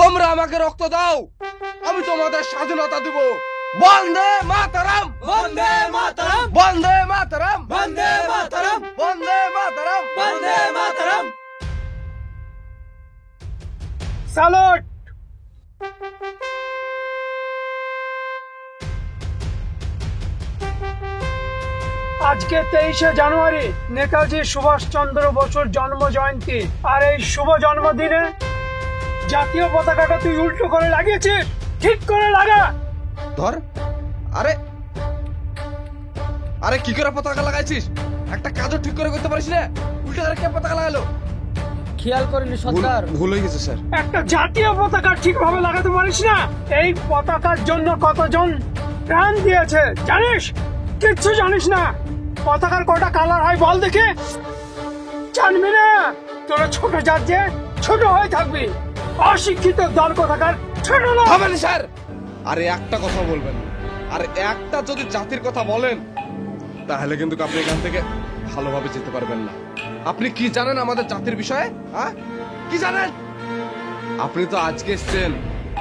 তোমরা আমাকে রক্ত দাও, আমি তোমাদের স্বাধীনতা দিব। বন্দে মাতরম, বন্দে মাতরম, বন্দে মাতরম, বন্দে মাতরম, বন্দে মাতরম, বন্দে মাতরম। স্যালুট। আজকে 23শে জানুয়ারি নেতাজি সুভাষচন্দ্র বসুর জন্ম জয়ন্তী। আর এই শুভ জন্মদিনে জাতীয় পতাকাটা তুই উল্টো করে লাগিয়েছিস, ঠিক করে লাগা। ধর। আরে আরে কি করে পতাকা লাগাইছিস? একটা কাজও ঠিক করে করতে পারিস না, উল্টো করে কে পতাকা লাগালো? খেয়াল করিনি সরকার। ভুল হয়ে গেছে স্যার। একটা জাতীয় পতাকা ঠিকভাবে লাগাতে পারিস না? এই পতাকার জন্য কতজন প্রাণ দিয়েছে জানিস? কিচ্ছু জানিস না। পতাকার কটা কালার হয় বল দেখে? জানবি না? তোরা ছোট জাত যে, ছোট হয়ে থাকবি। অশিক্ষিত দল কোথাকার, ছোট লোক। হবে না স্যার। আরে একটা কথা বলবেন, আর একটা যদি জাতির কথা বলেন তাহলে কিন্তু আপনি এখান থেকে ভালোভাবে যেতে পারবেন না। আপনি কি জানেন আমাদের জাতির বিষয়ে? হ্যাঁ, কি জানেন? আপনি তো আজকে এসেছেন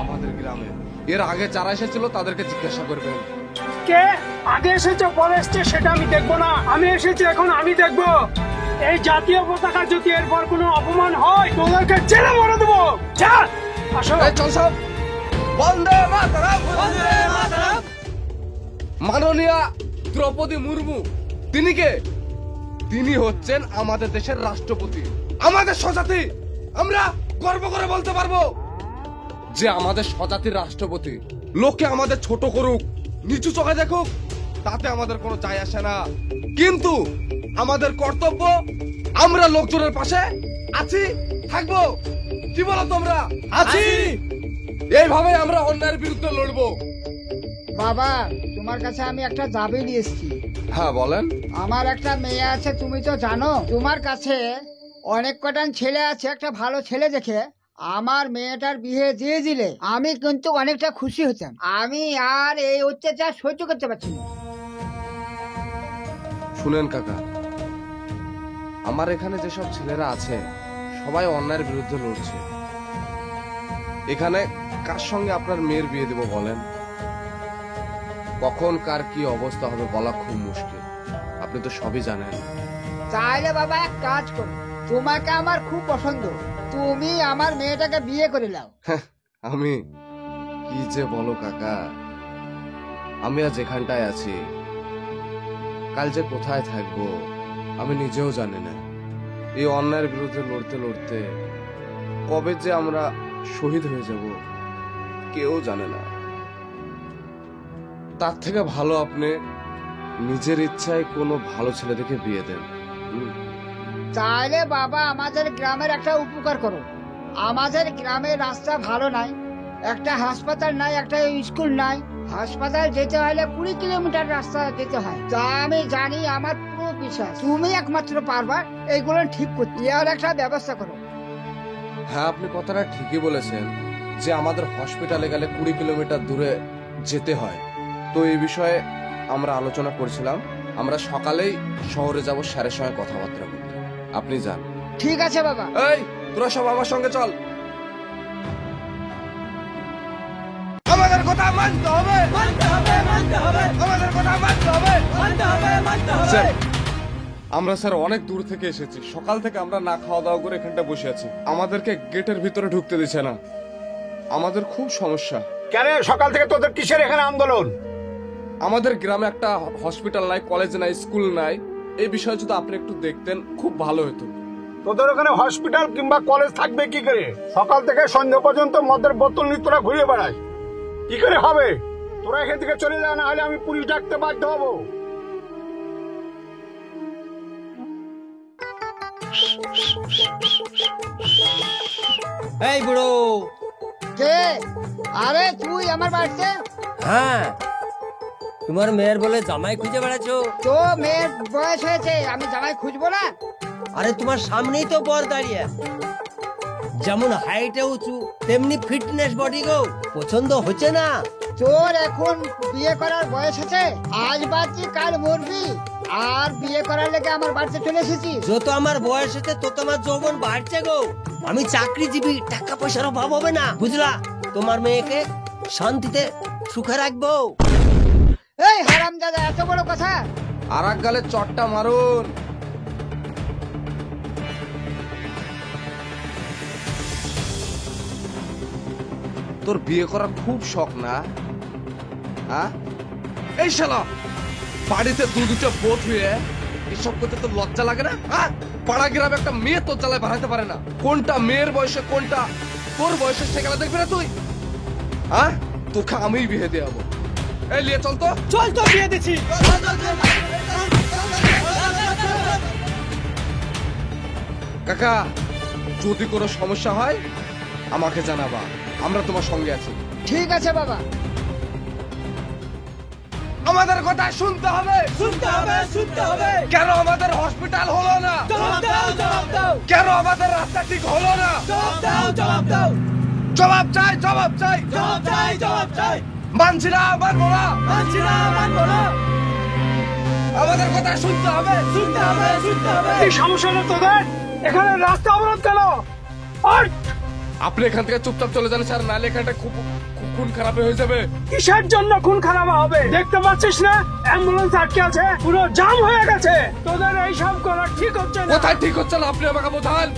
আমাদের গ্রামে, এর আগে যারা এসেছিল তাদেরকে জিজ্ঞাসা করবেন। কে আগে এসেছে পরে এসেছে সেটা আমি দেখবো না। আমি এসেছি এখন, আমি দেখবো। এই জাতীয় পতাকা যদি এরপর কোনো অপমান হয় তোদেরকে জেলে ভরে দেবো। যা, আসো। এই চল সব। বন্দে মাতরম, বন্দে মাতরম। মাননীয়া দ্রৌপদী মুর্মু, তিনি কে? তিনি হচ্ছেন আমাদের দেশের রাষ্ট্রপতি। আমাদের স্বজাতি আমরা গর্ব করে বলতে পারবো যে আমাদের স্বজাতির রাষ্ট্রপতি। লোকে আমাদের ছোট করুক, নিচু চোখে দেখুক, তাতে আমাদের কোনো যায় আসে না। কিন্তু আমাদের কর্তব্য, আমরা লোকজনের পাশে আছি, থাকবো। কি বলো তোমরা? আছি। এইভাবে আমরা অন্যায়ের বিরুদ্ধে লড়বো। বাবা, তোমার কাছে আমি একটা দাবি নিয়ে এসেছি। হ্যাঁ বলেন। আমার একটা মেয়ে আছে, তুমি তো জানো। তোমার কাছে অনেক কটান ছেলে আছে, একটা ভালো ছেলে দেখে আমার মেয়েটার বিয়ে দিয়ে দিলে আমি কিন্তু অনেকটা খুশি হতাম। আমি আর এই অত্যাচার সহ্য করতে পারছি না। শুনেন কাকা, আমার এখানে যেসব ছেলেরা আছে সবাই অন্যায়ের বিরুদ্ধে লড়ছে। এখানে কার সঙ্গে আপনার মেয়ের বিয়ে দেব বলেন? কখন কার কি অবস্থা হবে বলা খুব মুশকিল, আপনি তো সবই জানেন। তাইলে বাবা এক কাজ করো, তোমাকে আমার খুব পছন্দ, তুমি আমার মেয়েটাকে বিয়ে করে নাও। আমি কি যে বলো কাকা, আমি আজ এখানটায় আছি, কাল যে কোথায় থাকবো আমি নিজেও জানি না। এই অন্যায়ের বিরুদ্ধে লড়তে লড়তে কবে যে আমরা শহীদ হয়ে যাব কেউ জানে না। তার থেকে ভালো আপনি নিজের ইচ্ছায় কোনো ভালো ছেলে দেখে বিয়ে দেন। তাহলে বাবা আমাদের গ্রামের একটা উপকার করো। আমাদের গ্রামের রাস্তা ভালো নাই, একটা হাসপাতাল নাই, একটা স্কুল নাই। হাসপাতাল যেতে হলে 20 কিলোমিটার রাস্তা যেতে হয়। তা আমি জানি, আমার পুরো বিশ্বাস তুমি একমাত্র পারবা এইগুলো ঠিক করতে। এর একটা ব্যবস্থা করো। হ্যাঁ, আপনি কথাটা ঠিকই বলেছেন যে আমাদের হসপিটালে গেলে 20 কিলোমিটার দূরে যেতে হয়। তো এই বিষয়ে আমরা আলোচনা করেছিলাম, আমরা সকালেই শহরে যাব, স্যারের সঙ্গে কথাবার্তা বলতে। আপনি যান। ঠিক আছে বাবা। এই তোরা সব আমার সঙ্গে চল। আমাদের কথা মানতে হবে, মানতে হবে, মানতে হবে, আমাদের কথা মানতে হবে, মানতে হবে, মানতে হবে। স্যার, আমরা স্যার অনেক দূর থেকে এসেছি, সকাল থেকে আমরা না খাওয়া দাওয়া করে এখানটা বসে আছি। আমাদেরকে গেটের ভিতরে ঢুকতে দিচ্ছে না, আমাদের খুব সমস্যা। কেন সকাল থেকে তোদের কিসের এখানে আন্দোলন? আমাদের গ্রামে একটা হসপিটাল নাই, কলেজ নাই, স্কুল নাই। এই বিষয়ে যদি আপনি একটু দেখতেন খুব ভালো হতো। তোদের ওখানে হসপিটাল কিংবা কলেজ থাকবে কি করে? সকাল থেকে সন্ধ্যা পর্যন্ত মদের বোতল নিয়ে তোরা ঘুরে বেড়ায়, কি করে হবে? তোরা এখান থেকে চলে যা, না হলে আমি পুলিশ ডাকতে বাধ্য হব। এই বুড়ো। কে? আরে তুই আমার বাড়িতে? হ্যাঁ, তোমার মেয়ের বলে জামাই খুঁজে বেড়াচ্ছো? তো মেয়ের বয়স হয়েছে, আমি জামাই খুঁজবো না? আরে তোমার সামনেই তো বর দাঁড়িয়ে আছে। যেমন হাইটে উঁচু তেমনি ফিটনেস বডি গো। পছন্দ হচ্ছে না? তোর এখন বিয়ে করার বয়স আছে? আজ বাঁচি কাল মরবি, আর বিয়ে করার লেগে আমার বাড়িতে চলে এসেছিস? যত আমার বয়স হচ্ছে তত আমার যৌবন বাড়ছে গো। আমি চাকরিজীবী, টাকা পয়সার অভাব হবে না, বুঝলা? তোমার মেয়েকে শান্তিতে সুখে রাখবো। এই হারামজাদা, এত বড় কথা! আর এক গালে চটটা মারুন। তোর বিয়ে করার খুব শখ না? হ্যাঁ? এই শালা, বাড়িতে দুটো বোট হয়ে এসব করতে তোর লজ্জা লাগে না? হ্যাঁ? পাড়া গ্রামে একটা মেয়ে তোর জ্বালায় বাড়াতে পারে না। কোনটা মেয়ের বয়সে কোনটা তোর বয়সে সেখানে দেখবি না তুই? হ্যাঁ, তোকে আমিই বিয়ে দিয়ে যাবো। এই লিয়ে চল তো। চল তো, বিয়ে দিচ্ছি। কাকা, যদি কোনো সমস্যা হয় আমাকে জানাবা, আমরা তোমার সঙ্গে আছি। ঠিক আছে বাবা। আমাদের কথা শুনতে হবে, শুনতে হবে, শুনতে হবে। কেন আমাদের হসপিটাল হলো না? জবাব দাও, জবাব দাও, কেন আমাদের রাস্তা ঠিক হলো না? জবাব দাও, জবাব দাও। জবাব চাই, জবাব চাই, জবাব চাই, জবাব চাই। মানছি না, মানবো না, মানছি না, মানবো না। আমাদের কথা শুনতে হবে, শুনতে হবে, শুনতে হবে। এই সমস্যা না তোদের? এখানে রাস্তা অবরোধ কেন? আর আপনি এখান থেকে চুপচাপ চলে যান স্যার, নাহলে এখানটা খুব খুন খারাপ হয়ে যাবে। কিসের জন্য খুন খারাপ হবে? দেখতে পাচ্ছিস না অ্যাম্বুলেন্স আটকে আছে, পুরো জাম হয়ে গেছে। তোদের এইসব করা ঠিক হচ্ছে না। কোথায় ঠিক হচ্ছে না আপনি আমাকে বোঝান।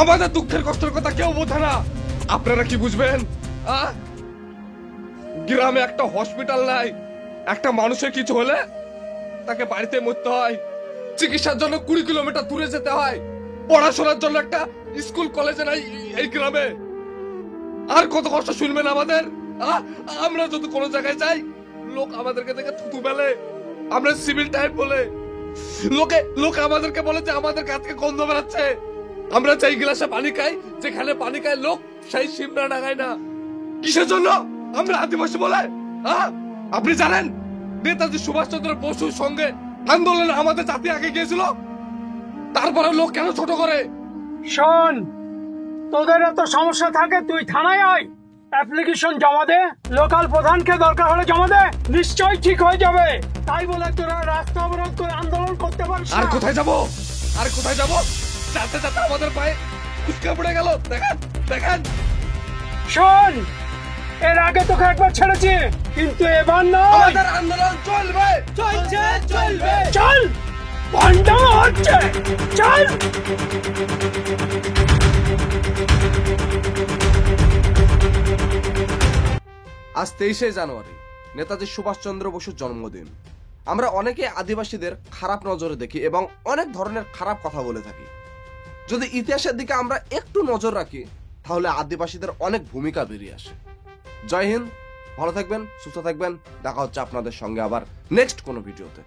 আমাদের দুঃখের কষ্টের কথা কেউ বোঝে না, আপনারা কি বুঝবেন? গ্রামে একটা হসপিটাল নাই, একটা মানুষের কিছু হলে তাকে বাড়িতে মরতে হয়, চিকিৎসার জন্য 20 কিলোমিটার দূরে যেতে হয়, পড়াশোনার জন্য একটা স্কুল কলেজে নাই এই গ্রামে। আর কত কষ্ট শুনবেন আমাদের? আমরা যদি কোনো জায়গায় যাই, লোক আমাদেরকে দেখে থুতু ফেলে, আমরা সিভিল টাইপ বলে, লোকে আমাদেরকে বলে যে আমাদের কাছ থেকে গন্ধ বেরাচ্ছে। আমরা চাই গ্লাসে পানি খাই, যেখানে পানি খায় লোক সেই সিমরা ডাঙায় না। কিসের জন্য? আমরা আদিবাসী বলে। আপনি জানেন নেতাজি সুভাষচন্দ্র বসুর সঙ্গে আন্দোলনে আমাদের জাতি আগে গিয়েছিল, তারপরে লোক কেন ছোট করে? শোন, তোদের এত সমস্যা থাকে তুই থানায় আয়, অ্যাপ্লিকেশন জমা দে, লোকাল প্রধানকে দরকার হলে জমা দে, নিশ্চয়ই ঠিক হয়ে যাবে। তাই বলে তোরা রাস্তা অবরোধ করে আন্দোলন করতে পারিস না। আর কোথায় যাব? আর কোথায় যাব? যাতে যাতে আমাদের পায়ে কুচকা পড়ে গেল। দেখেন দেখেন। শোন, এর আগে তোকে একবার ছেড়েছি, কিন্তু এবার নয়। আমাদের আন্দোলন চলবে, চলছে, চলবে। চল, ঘন্টা হচ্ছে, চল। আজ 23শে জানুয়ারি, নেতাজি সুভাষচন্দ্র বসুর জন্মদিন। আমরা অনেকে আদিবাসীদের খারাপ নজরে দেখি এবং অনেক ধরনের খারাপ কথা বলে থাকি। যদি ইতিহাসের দিকে আমরা একটু নজর রাখি, তাহলে আদিবাসীদের অনেক ভূমিকা বেরিয়ে আসে। জয় হিন্দ, ভালো থাকবেন, সুস্থ থাকবেন। দেখা হচ্ছে আপনাদের সঙ্গে আবার নেক্সট কোনো ভিডিওতে।